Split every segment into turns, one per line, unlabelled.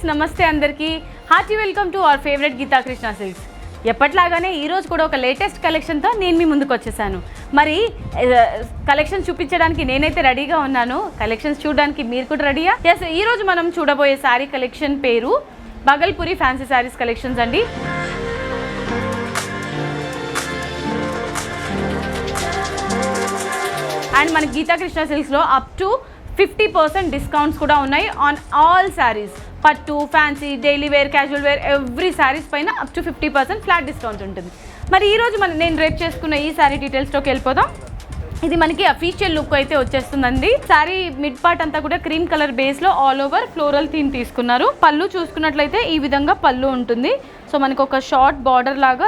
Viewers నమస్తే అందరికీ hearty welcome to our favourite Geetha Krishna silks. ఎప్పట్లాగానే ఈరోజు కూడా ఒక లేటెస్ట్ కలెక్షన్తో నేను మీ ముందుకు వచ్చేసాను. మరి కలెక్షన్ చూపించడానికి నేనైతే రెడీగా ఉన్నాను. కలెక్షన్స్ చూడడానికి మీరు కూడా రెడీయా? ఎస్, ఈరోజు మనం చూడబోయే శారీ కలెక్షన్ పేరు బగల్పూరి ఫ్యాన్సీ శారీస్ కలెక్షన్స్ అండి. అండ్ మన గీతా కృష్ణ సిల్క్స్లో అప్ టు 50% డిస్కౌంట్స్ కూడా ఉన్నాయి ఆన్ ఆల్ శారీస్. పట్టు, fancy, daily wear, casual wear, every saris పైన అప్ టు 50% ఫ్లాట్ డిస్కౌంట్ ఉంటుంది. మరి ఈరోజు నేను రేట్ చేసుకున్న ఈ శారీ డీటెయిల్స్లోకి వెళ్ళిపోదాం. ఇది మనకి అఫీషియల్ లుక్ అయితే వచ్చేస్తుందండి. శారీ మిడ్ పార్ట్ అంతా కూడా క్రీమ్ కలర్ బేస్లో ఆల్ ఓవర్ ఫ్లోరల్ థీమ్ తీసుకున్నారు. పళ్ళు చూసుకున్నట్లయితే ఈ విధంగా పళ్ళు ఉంటుంది. సో మనకు ఒక షార్ట్ బార్డర్ లాగా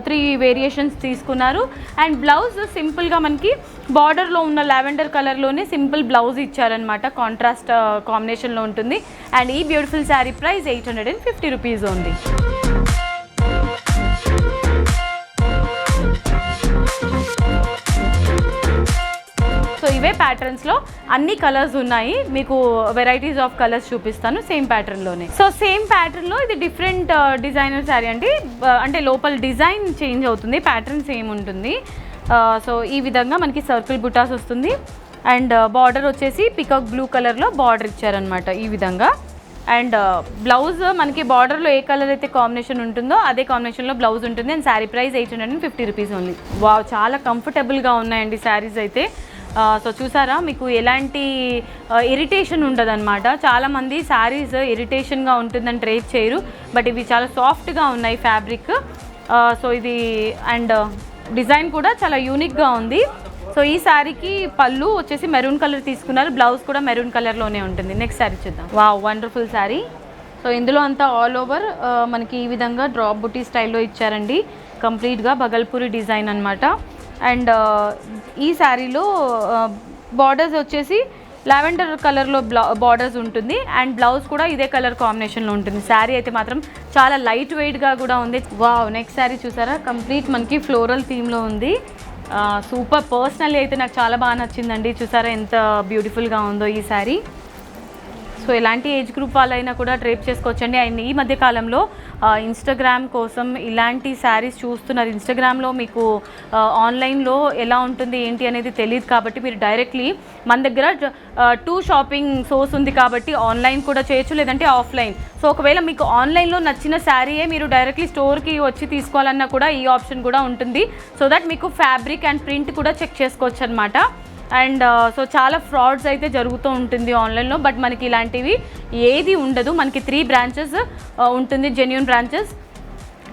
3 వేరియేషన్స్ తీసుకున్నారు. అండ్ బ్లౌజ్ సింపుల్గా మనకి బార్డర్లో ఉన్న లావెండర్ కలర్లోనే సింపుల్ బ్లౌజ్ ఇచ్చారనమాట. కాంట్రాస్ట్ కాంబినేషన్లో ఉంటుంది. అండ్ ఈ బ్యూటిఫుల్ శారీ ప్రైస్ 850 రూపీస్ ఉంది. సో ఇవే ప్యాటర్న్స్లో అన్ని కలర్స్ ఉన్నాయి. మీకు వెరైటీస్ ఆఫ్ కలర్స్ చూపిస్తాను సేమ్ ప్యాటర్న్లోనే. సో సేమ్ ప్యాటర్న్లో ఇది డిఫరెంట్ డిజైనర్ శారీ అండి. అంటే లోపల డిజైన్ చేంజ్ అవుతుంది, ప్యాటర్న్ సేమ్ ఉంటుంది. సో ఈ విధంగా మనకి సర్కిల్ బుటాస్ వస్తుంది. అండ్ బార్డర్ వచ్చేసి పికాక్ బ్లూ కలర్లో బార్డర్ ఇచ్చారనమాట ఈ విధంగా. అండ్ బ్లౌజ్ మనకి బార్డర్లో ఏ కలర్ అయితే కాంబినేషన్ ఉంటుందో అదే కాంబినేషన్లో బ్లౌజ్ ఉంటుంది. And sari price 850 rupees only. Wow, చాలా కంఫర్టబుల్గా ఉన్నాయండి శారీస్ అయితే. సో చూసారా, మీకు ఎలాంటి ఇరిటేషన్ ఉండదన్నమాట. చాలామంది శారీస్ ఇరిటేషన్గా ఉంటుందని ట్రేప్ చేయరు, బట్ ఇవి చాలా సాఫ్ట్గా ఉన్నాయి ఫ్యాబ్రిక్. సో ఇది అండ్ డిజైన్ కూడా చాలా యూనిక్గా ఉంది. సో ఈ శారీకి పళ్ళు వచ్చేసి మెరూన్ కలర్ తీసుకున్నారు, బ్లౌజ్ కూడా మెరూన్ కలర్లోనే ఉంటుంది. నెక్స్ట్ శారీ చూద్దాం. Wow, wonderful sari. సో ఇందులో అంతా ఆల్ ఓవర్ మనకి ఈ విధంగా డ్రాప్ బుటీ స్టైల్లో ఇచ్చారండి. కంప్లీట్గా బగల్పూరి డిజైన్ అనమాట. అండ్ ఈ శారీలో బార్డర్స్ వచ్చేసి లావెండర్ కలర్లో బార్డర్స్ ఉంటుంది. అండ్ బ్లౌజ్ కూడా ఇదే కలర్ కాంబినేషన్లో ఉంటుంది. శారీ అయితే మాత్రం చాలా లైట్ వెయిట్గా కూడా ఉంది. వావ్, నెక్స్ట్ శారీ చూసారా, కంప్లీట్ మనకి ఫ్లోరల్ థీమ్లో ఉంది. సూపర్. పర్సనల్లీ అయితే నాకు చాలా బాగా నచ్చిందండి. చూసారా ఎంత బ్యూటిఫుల్గా ఉందో ఈ శారీ. సో ఎలాంటి ఏజ్ గ్రూప్ వాళ్ళైనా కూడా డ్రేప్ చేసుకోవచ్చండి. అండ్ ఈ మధ్య కాలంలో ఇన్స్టాగ్రామ్ కోసం ఇలాంటి శారీస్ చూస్తున్నారు. ఇన్స్టాగ్రామ్లో మీకు ఆన్లైన్లో ఎలా ఉంటుంది ఏంటి అనేది తెలియదు కాబట్టి మీరు డైరెక్ట్లీ మన దగ్గర 2 షాపింగ్ సోర్స్ ఉంది కాబట్టి ఆన్లైన్ కూడా చేయొచ్చు, లేదంటే ఆఫ్లైన్. సో ఒకవేళ మీకు ఆన్లైన్లో నచ్చిన శారీయే మీరు డైరెక్ట్లీ స్టోర్కి వచ్చి తీసుకోవాలన్నా కూడా ఈ ఆప్షన్ కూడా ఉంటుంది. సో దట్ మీకు ఫ్యాబ్రిక్ అండ్ ప్రింట్ కూడా చెక్ చేసుకోవచ్చు అనమాట. అండ్ సో చాలా ఫ్రాడ్స్ అయితే జరుగుతూ ఉంటుంది ఆన్లైన్లో, బట్ మనకి ఇలాంటివి ఏది ఉండదు. మనకి 3 బ్రాంచెస్ ఉంటుంది, genuine branches.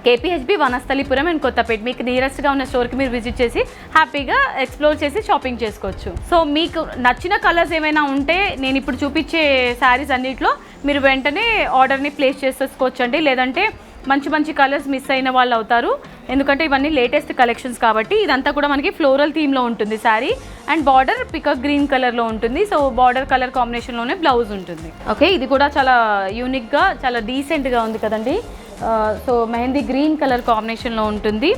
KPHB, Vanasthalipuram and Kothapet. మీకు నియరెస్ట్గా ఉన్న స్టోర్కి మీరు విజిట్ చేసి హ్యాపీగా ఎక్స్ప్లోర్ చేసి షాపింగ్ చేసుకోవచ్చు. సో మీకు నచ్చిన కలర్స్ ఏమైనా ఉంటే నేను ఇప్పుడు చూపించే శారీస్ అన్నింటిలో మీరు వెంటనే ఆర్డర్ని ప్లేస్ చేసేసుకోవచ్చు అండి. లేదంటే మంచి కలర్స్ మిస్ అయిన వాళ్ళు అవుతారు, ఎందుకంటే ఇవన్నీ లేటెస్ట్ కలెక్షన్స్ కాబట్టి. ఇదంతా కూడా మనకి ఫ్లోరల్ థీమ్లో ఉంటుంది sari. And border peacock green కలర్లో ఉంటుంది. సో బార్డర్ కలర్ కాంబినేషన్లోనే బ్లౌజ్ ఉంటుంది. ఓకే, ఇది కూడా చాలా యూనిక్గా చాలా డీసెంట్గా ఉంది కదండి. సో మెహందీ గ్రీన్ కలర్ కాంబినేషన్లో ఉంటుంది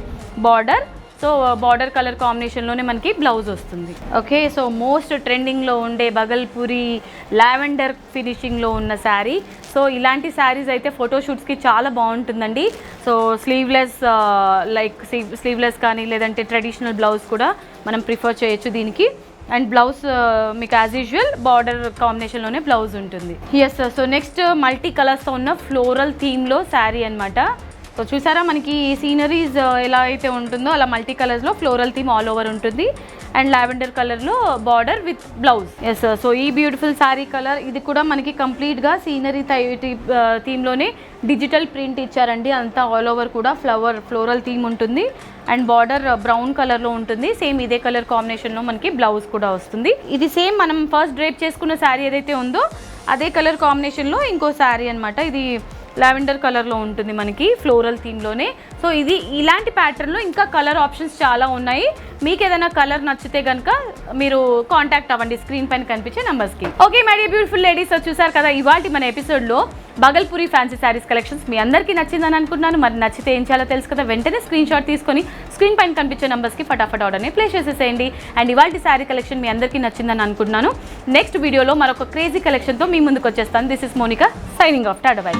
బార్డర్. సో బార్డర్ కలర్ కాంబినేషన్లోనే మనకి బ్లౌజ్ వస్తుంది. ఓకే, సో మోస్ట్ ట్రెండింగ్లో ఉండే బగల్పూరి లావెండర్ ఫినిషింగ్లో ఉన్న శారీ. సో ఇలాంటి శారీస్ అయితే ఫోటోషూట్స్కి చాలా బాగుంటుందండి. సో స్లీవ్లెస్ కానీ లేదంటే ట్రెడిషనల్ బ్లౌజ్ కూడా మనం ప్రిఫర్ చేయొచ్చు దీనికి. అండ్ బ్లౌజ్ మీకు యాజ్ యూజువల్ బార్డర్ కాంబినేషన్లోనే బ్లౌజ్ ఉంటుంది. ఎస్, సో నెక్స్ట్ మల్టీ కలర్స్తో ఉన్న ఫ్లోరల్ థీమ్లో శారీ అనమాట. సో చూసారా, మనకి సీనరీస్ ఎలా అయితే ఉంటుందో అలా మల్టీ కలర్స్లో ఫ్లోరల్ థీమ్ ఆల్ ఓవర్ ఉంటుంది. అండ్ లావెండర్ కలర్లో border with blouse. Yes, so ఈ బ్యూటిఫుల్ శారీ కలర్ ఇది కూడా మనకి కంప్లీట్గా సీనరీ థీమ్లోనే డిజిటల్ ప్రింట్ ఇచ్చారండి. అంతా ఆల్ ఓవర్ కూడా ఫ్లోరల్ థీమ్ ఉంటుంది. అండ్ బార్డర్ బ్రౌన్ కలర్లో ఉంటుంది. సేమ్ ఇదే కలర్ కాంబినేషన్లో మనకి బ్లౌజ్ కూడా వస్తుంది. ఇది సేమ్ మనం ఫస్ట్ డ్రేప్ చేసుకున్న శారీ ఏదైతే ఉందో అదే కలర్ కాంబినేషన్లో ఇంకో శారీ అనమాట. ఇది లావెండర్ కలర్లో ఉంటుంది మనకి ఫ్లోరల్ థీమ్లోనే. సో ఇది ఇలాంటి ప్యాటర్న్లో ఇంకా కలర్ ఆప్షన్స్ చాలా ఉన్నాయి. మీకు ఏదైనా కలర్ నచ్చితే కనుక మీరు కాంటాక్ట్ అవ్వండి స్క్రీన్ పైన కనిపించే నెంబర్స్కి. Okay my dear beautiful ladies, చూసారు కదా ఇవాళ మన ఎపిసోడ్లో బగల్పూరి ఫ్యాన్సీ శారీస్ కలెక్షన్స్. మీ అందరికీ నచ్చిందని అనుకుంటున్నాను. మరి నచ్చితే ఏం చేయాలో తెలుసు కదా, వెంటనే స్క్రీన్ షాట్ తీసుకొని స్క్రీన్ పైన కనిపించే నెంబర్స్కి ఫటాఫట్ ఆర్డర్ని ప్లేస్ చేసేసేయండి. అండ్ ఇవాళ శారీ కలెక్షన్ మీ అందరికీ నచ్చిందని అనుకుంటున్నాను. నెక్స్ట్ వీడియోలో మరొక క్రేజీ కలెక్షన్తో మీ ముందుకు వచ్చేస్తాను. This is Monica signing off. Tata by.